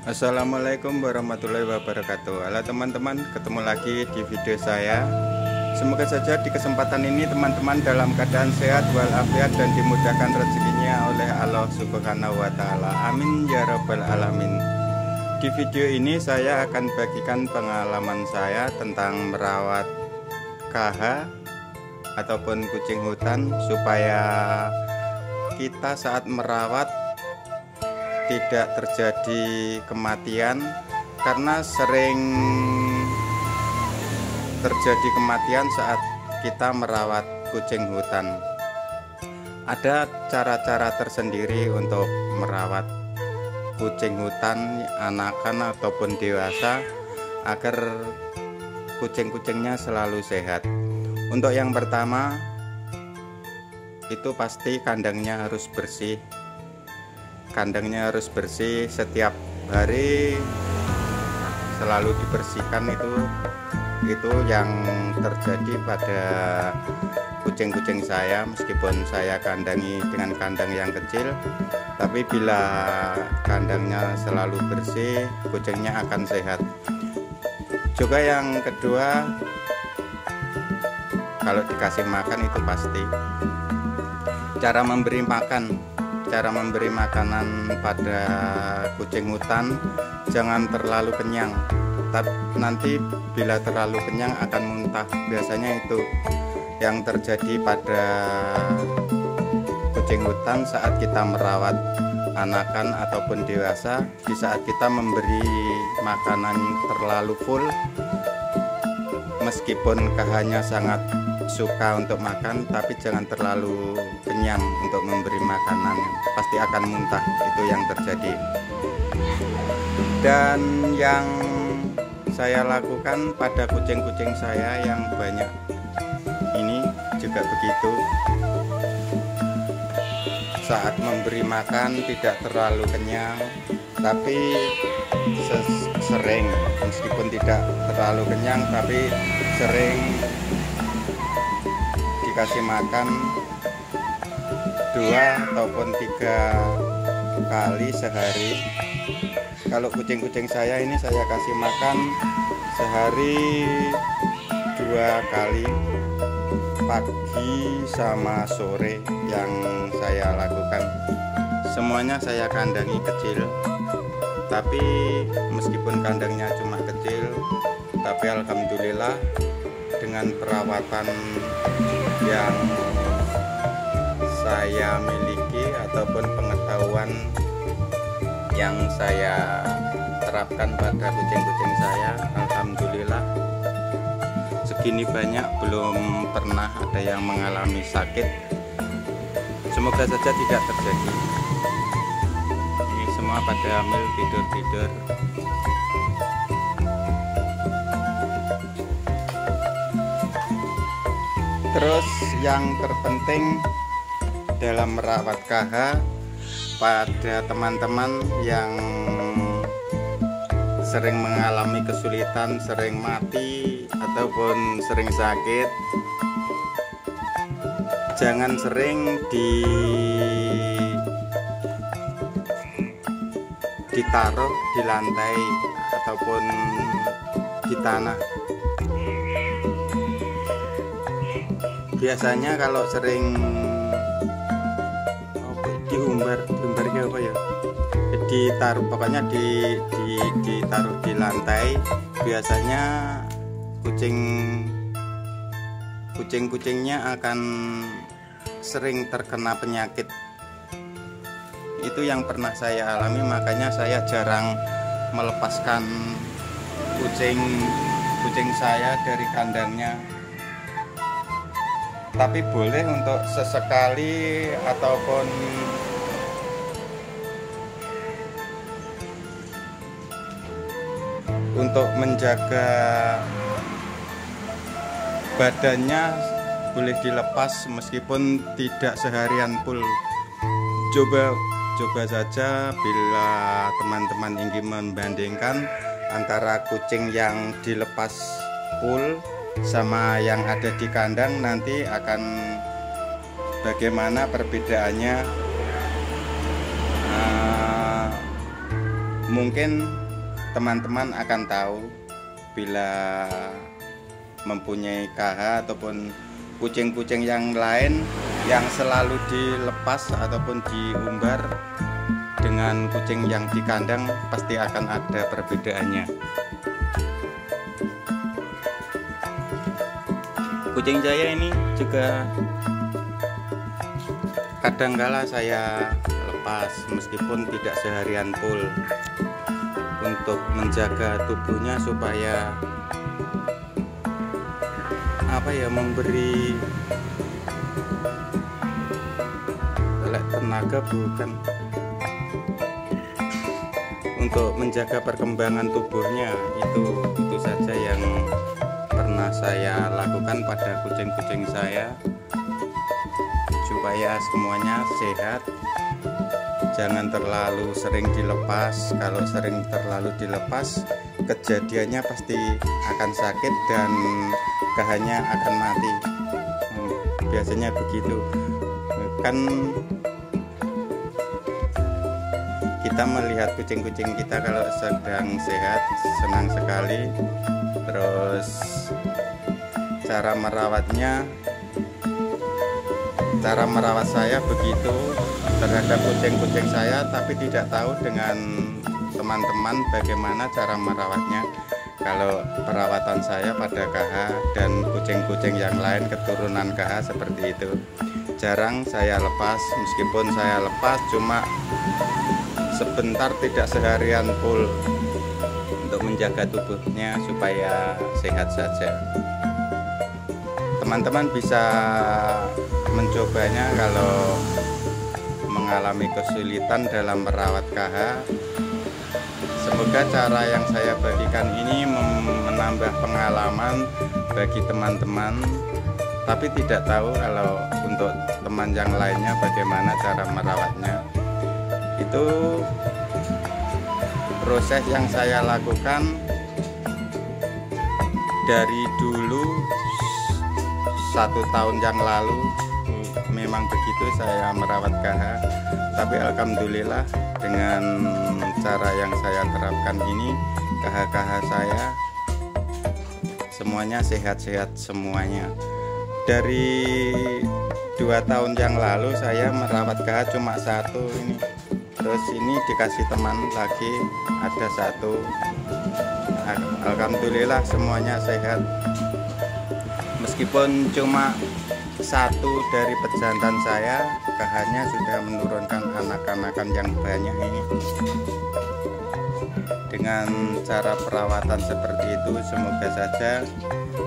Assalamualaikum warahmatullahi wabarakatuh. Halo teman-teman, ketemu lagi di video saya. Semoga saja di kesempatan ini teman-teman dalam keadaan sehat walafiat dan dimudahkan rezekinya oleh Allah Subhanahu wa taala. Amin ya rabbal alamin. Di video ini saya akan bagikan pengalaman saya tentang merawat KH ataupun kucing hutan, supaya kita saat merawat tidak terjadi kematian, karena sering terjadi kematian saat kita merawat kucing hutan. Ada cara-cara tersendiri untuk merawat kucing hutan, anakan ataupun dewasa, agar kucing-kucingnya selalu sehat. Untuk yang pertama, itu pasti kandangnya harus bersih. Kandangnya harus bersih, setiap hari selalu dibersihkan. Itu yang terjadi pada kucing-kucing saya. Meskipun saya kandangi dengan kandang yang kecil, tapi bila kandangnya selalu bersih, kucingnya akan sehat. Juga yang kedua, kalau dikasih makan itu pasti. Cara memberi makanan pada kucing hutan, jangan terlalu kenyang. Tapi nanti bila terlalu kenyang akan muntah. Biasanya itu yang terjadi pada kucing hutan saat kita merawat anakan ataupun dewasa. Di saat kita memberi makanan terlalu full, meskipun KH-nya sangat suka untuk makan, tapi jangan terlalu kenyang untuk memberi makanan, pasti akan muntah. Itu yang terjadi. Dan yang saya lakukan pada kucing-kucing saya yang banyak ini juga begitu. Saat memberi makan tidak terlalu kenyang, tapi sering, meskipun tidak terlalu kenyang, tapi sering dikasih makan 2 ataupun 3 kali sehari. Kalau kucing-kucing saya ini saya kasih makan sehari 2 kali, pagi sama sore yang saya lakukan. Semuanya saya kandangi kecil, tapi meskipun kandangnya cuma kecil, tapi alhamdulillah dengan perawatan yang saya miliki ataupun pengetahuan yang saya terapkan pada kucing-kucing saya, alhamdulillah segini banyak belum pernah ada yang mengalami sakit. Semoga saja tidak terjadi. Ini semua pada hamil, tidur. Terus yang terpenting dalam merawat KH, pada teman-teman yang sering mengalami kesulitan, sering mati ataupun sering sakit, jangan sering ditaruh di lantai ataupun di tanah. Biasanya kalau sering diumbar apa ya, ditaruh, pokoknya ditaruh di lantai, biasanya kucing-kucingnya akan sering terkena penyakit. Itu yang pernah saya alami, makanya saya jarang melepaskan kucing saya dari kandangnya. Tapi boleh untuk sesekali ataupun untuk menjaga badannya boleh dilepas, meskipun tidak seharian full. Coba saja bila teman-teman ingin membandingkan antara kucing yang dilepas full sama yang ada di kandang, nanti akan bagaimana perbedaannya. Mungkin teman-teman akan tahu bila mempunyai KH ataupun kucing-kucing yang lain yang selalu dilepas ataupun diumbar dengan kucing yang di kandang, pasti akan ada perbedaannya. Kucing saya ini juga kadangkala saya lepas meskipun tidak seharian full, untuk menjaga tubuhnya supaya memberi tenaga, bukan, untuk menjaga perkembangan tubuhnya. Itu saja yang pernah saya lakukan pada kucing-kucing saya supaya semuanya sehat. Jangan terlalu sering dilepas. Kalau sering terlalu dilepas, kejadiannya pasti akan sakit dan KH-nya akan mati. Biasanya begitu. Kan kita melihat kucing-kucing kita kalau sedang sehat, senang sekali. Terus cara merawat saya begitu terhadap kucing-kucing saya, tapi tidak tahu dengan teman-teman bagaimana cara merawatnya. Kalau perawatan saya pada KH dan kucing-kucing yang lain keturunan KH seperti itu, jarang saya lepas. Meskipun saya lepas cuma sebentar, tidak seharian full, untuk menjaga tubuhnya supaya sehat saja. Teman-teman bisa mencobanya kalau mengalami kesulitan dalam merawat KH. Semoga cara yang saya bagikan ini menambah pengalaman bagi teman-teman, tapi tidak tahu kalau untuk teman yang lainnya bagaimana cara merawatnya. Itu proses yang saya lakukan dari dulu, 1 tahun yang lalu. Memang begitu saya merawat KH, tapi alhamdulillah dengan cara yang saya terapkan ini, KH-KH saya semuanya sehat-sehat semuanya. Dari 2 tahun yang lalu saya merawat KH cuma 1 ini, terus ini dikasih teman lagi ada 1. Alhamdulillah semuanya sehat. Meskipun cuma 1 dari pejantan saya, KH-nya sudah menurunkan anak-anakan yang banyak ini. Dengan cara perawatan seperti itu, semoga saja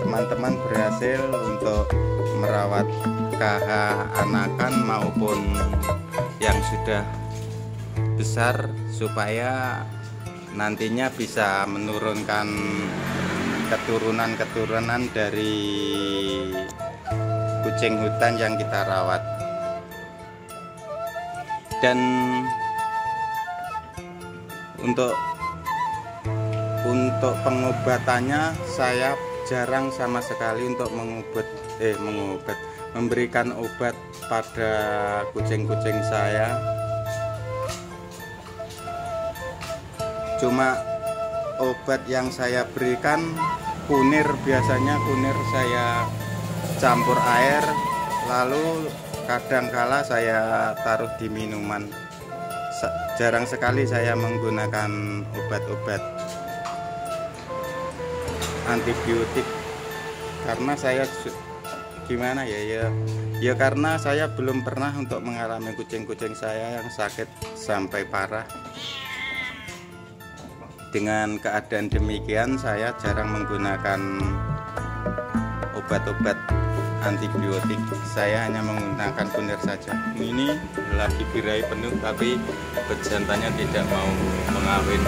teman-teman berhasil untuk merawat KH anakan maupun yang sudah besar, supaya nantinya bisa menurunkan keturunan-keturunan dari kucing hutan yang kita rawat. Dan untuk pengobatannya saya jarang sama sekali untuk memberikan obat pada kucing-kucing saya. Cuma obat yang saya berikan kunir, biasanya kunir saya campur air, lalu kadangkala saya taruh di minuman. Jarang sekali saya menggunakan obat-obat antibiotik, karena saya karena saya belum pernah untuk mengalami kucing-kucing saya yang sakit sampai parah. Dengan keadaan demikian, saya jarang menggunakan obat-obat antibiotik. Saya hanya menggunakan kunir saja. Ini lagi birahi penuh, tapi pejantannya tidak mau mengawin.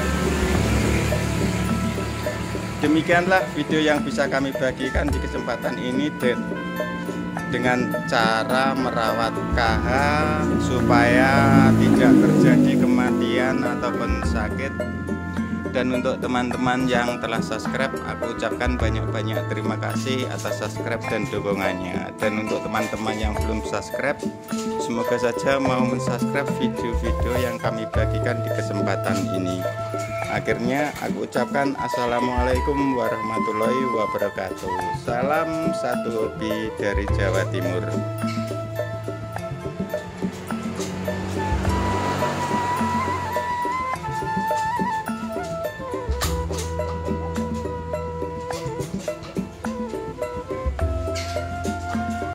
Demikianlah video yang bisa kami bagikan di kesempatan ini dengan cara merawat KH supaya tidak terjadi kematian ataupun sakit. Dan untuk teman-teman yang telah subscribe, aku ucapkan banyak-banyak terima kasih atas subscribe dan dukungannya. Dan untuk teman-teman yang belum subscribe, semoga saja mau mensubscribe video-video yang kami bagikan di kesempatan ini. Akhirnya aku ucapkan assalamualaikum warahmatullahi wabarakatuh. Salam satu hobi dari Jawa Timur.